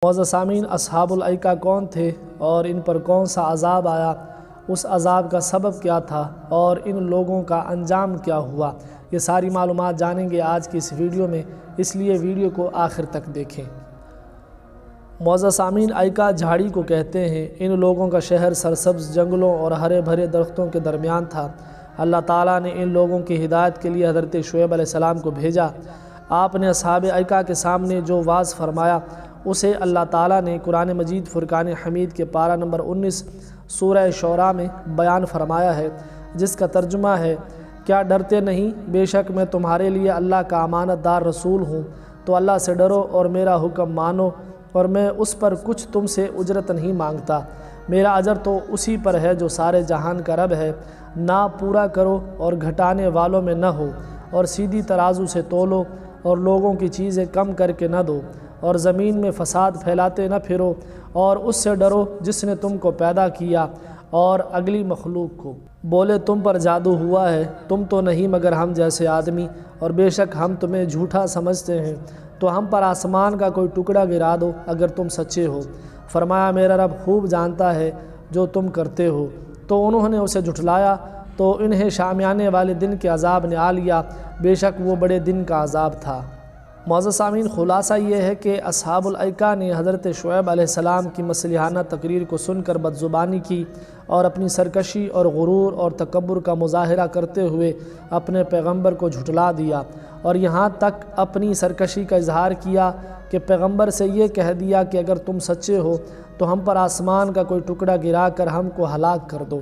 معزز سامعین، اصحاب الایکہ کون تھے اور ان پر کون سا عذاب آیا، اس عذاب کا سبب کیا تھا اور ان لوگوں کا انجام کیا ہوا، یہ ساری معلومات جانیں گے آج کی اس ویڈیو میں، اس لیے ویڈیو کو آخر تک دیکھیں۔ معزز سامعین، ایکا جھاڑی کو کہتے ہیں۔ ان لوگوں کا شہر سرسبز جنگلوں اور ہرے بھرے درختوں کے درمیان تھا۔ اللہ تعالیٰ نے ان لوگوں کی ہدایت کے لیے حضرت شعیب علیہ السلام کو بھیجا۔ آپ نے اصحاب ایکا کے سامنے جو واعظ فرمایا اسے اللہ تعالیٰ نے قرآن مجید فرقان حمید کے پارہ نمبر 19 سورہ شعراء میں بیان فرمایا ہے، جس کا ترجمہ ہے: کیا ڈرتے نہیں؟ بے شک میں تمہارے لیے اللہ کا امانت دار رسول ہوں، تو اللہ سے ڈرو اور میرا حکم مانو، اور میں اس پر کچھ تم سے اجرت نہیں مانگتا۔ میرا اجر تو اسی پر ہے جو سارے جہان کا رب ہے۔ نہ پورا کرو اور گھٹانے والوں میں نہ ہو، اور سیدھی ترازو سے تولو اور لوگوں کی چیزیں کم کر کے نہ دو، اور زمین میں فساد پھیلاتے نہ پھرو، اور اس سے ڈرو جس نے تم کو پیدا کیا اور اگلی مخلوق کو۔ بولے تم پر جادو ہوا ہے، تم تو نہیں مگر ہم جیسے آدمی، اور بے شک ہم تمہیں جھوٹا سمجھتے ہیں، تو ہم پر آسمان کا کوئی ٹکڑا گرا دو اگر تم سچے ہو۔ فرمایا میرا رب خوب جانتا ہے جو تم کرتے ہو۔ تو انہوں نے اسے جھٹلایا تو انہیں شامیانے والے دن کے عذاب نے آ لیا، بے شک وہ بڑے دن کا عذاب تھا۔ معزز سامعین، خلاصہ یہ ہے کہ اصحاب الایکہ نے حضرت شعیب علیہ السلام کی مصلحانہ تقریر کو سن کر بدزبانی کی اور اپنی سرکشی اور غرور اور تکبر کا مظاہرہ کرتے ہوئے اپنے پیغمبر کو جھٹلا دیا، اور یہاں تک اپنی سرکشی کا اظہار کیا کہ پیغمبر سے یہ کہہ دیا کہ اگر تم سچے ہو تو ہم پر آسمان کا کوئی ٹکڑا گرا کر ہم کو ہلاک کر دو۔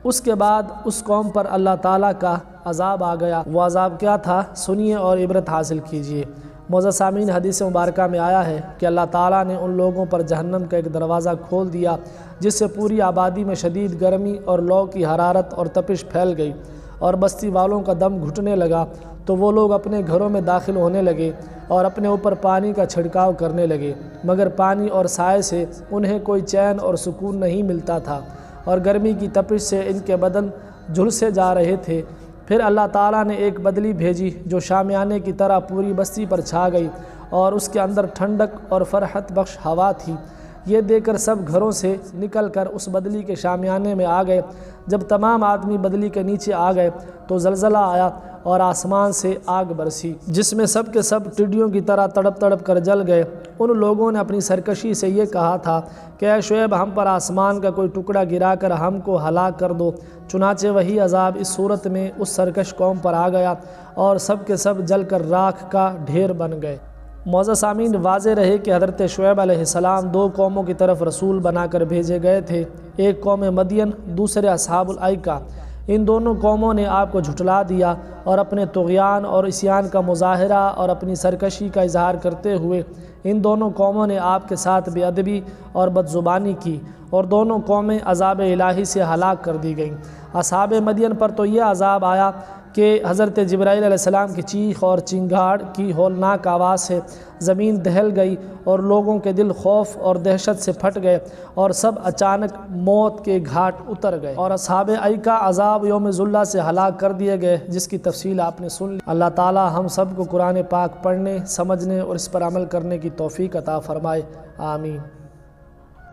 اس کے بعد اس قوم پر اللہ تعالیٰ کا عذاب آ گیا۔ وہ عذاب کیا تھا؟ سنیے اور عبرت حاصل کیجیے۔ معزز سامعین، حدیث مبارکہ میں آیا ہے کہ اللہ تعالیٰ نے ان لوگوں پر جہنم کا ایک دروازہ کھول دیا جس سے پوری آبادی میں شدید گرمی اور لو کی حرارت اور تپش پھیل گئی، اور بستی والوں کا دم گھٹنے لگا، تو وہ لوگ اپنے گھروں میں داخل ہونے لگے اور اپنے اوپر پانی کا چھڑکاؤ کرنے لگے، مگر پانی اور سائے سے انہیں کوئی چین اور سکون نہیں ملتا تھا، اور گرمی کی تپش سے ان کے بدن جھلسے جا رہے تھے۔ پھر اللہ تعالیٰ نے ایک بدلی بھیجی جو شامیانے کی طرح پوری بستی پر چھا گئی، اور اس کے اندر ٹھنڈک اور فرحت بخش ہوا تھی۔ یہ دیکھ کر سب گھروں سے نکل کر اس بدلی کے شامیانے میں آ گئے۔ جب تمام آدمی بدلی کے نیچے آ گئے تو زلزلہ آیا اور آسمان سے آگ برسی، جس میں سب کے سب ٹڈیوں کی طرح تڑپ تڑپ کر جل گئے۔ ان لوگوں نے اپنی سرکشی سے یہ کہا تھا کہ اے شعیب، ہم پر آسمان کا کوئی ٹکڑا گرا کر ہم کو ہلاک کر دو۔ چنانچہ وہی عذاب اس صورت میں اس سرکش قوم پر آ گیا، اور سب کے سب جل کر راکھ کا ڈھیر بن گئے۔ معزز سامعین، واضح رہے کہ حضرت شعیب علیہ السلام دو قوموں کی طرف رسول بنا کر بھیجے گئے تھے، ایک قوم مدین، دوسرے اصحاب الایکہ۔ ان دونوں قوموں نے آپ کو جھٹلا دیا اور اپنے طغیان اور عصیان کا مظاہرہ اور اپنی سرکشی کا اظہار کرتے ہوئے ان دونوں قوموں نے آپ کے ساتھ بے ادبی اور بدزبانی کی، اور دونوں قومیں عذاب الہی سے ہلاک کر دی گئیں۔ اصحاب مدین پر تو یہ عذاب آیا کہ حضرت جبرائیل علیہ السلام کی چیخ اور چنگاڑ کی ہولناک آواز سے زمین دہل گئی، اور لوگوں کے دل خوف اور دہشت سے پھٹ گئے، اور سب اچانک موت کے گھاٹ اتر گئے۔ اور اصحاب ایکا عذاب یوم ذلہ سے ہلاک کر دیے گئے، جس کی تفصیل آپ نے سن لی۔ اللہ تعالی ہم سب کو قرآن پاک پڑھنے، سمجھنے اور اس پر عمل کرنے کی توفیق عطا فرمائے، آمین۔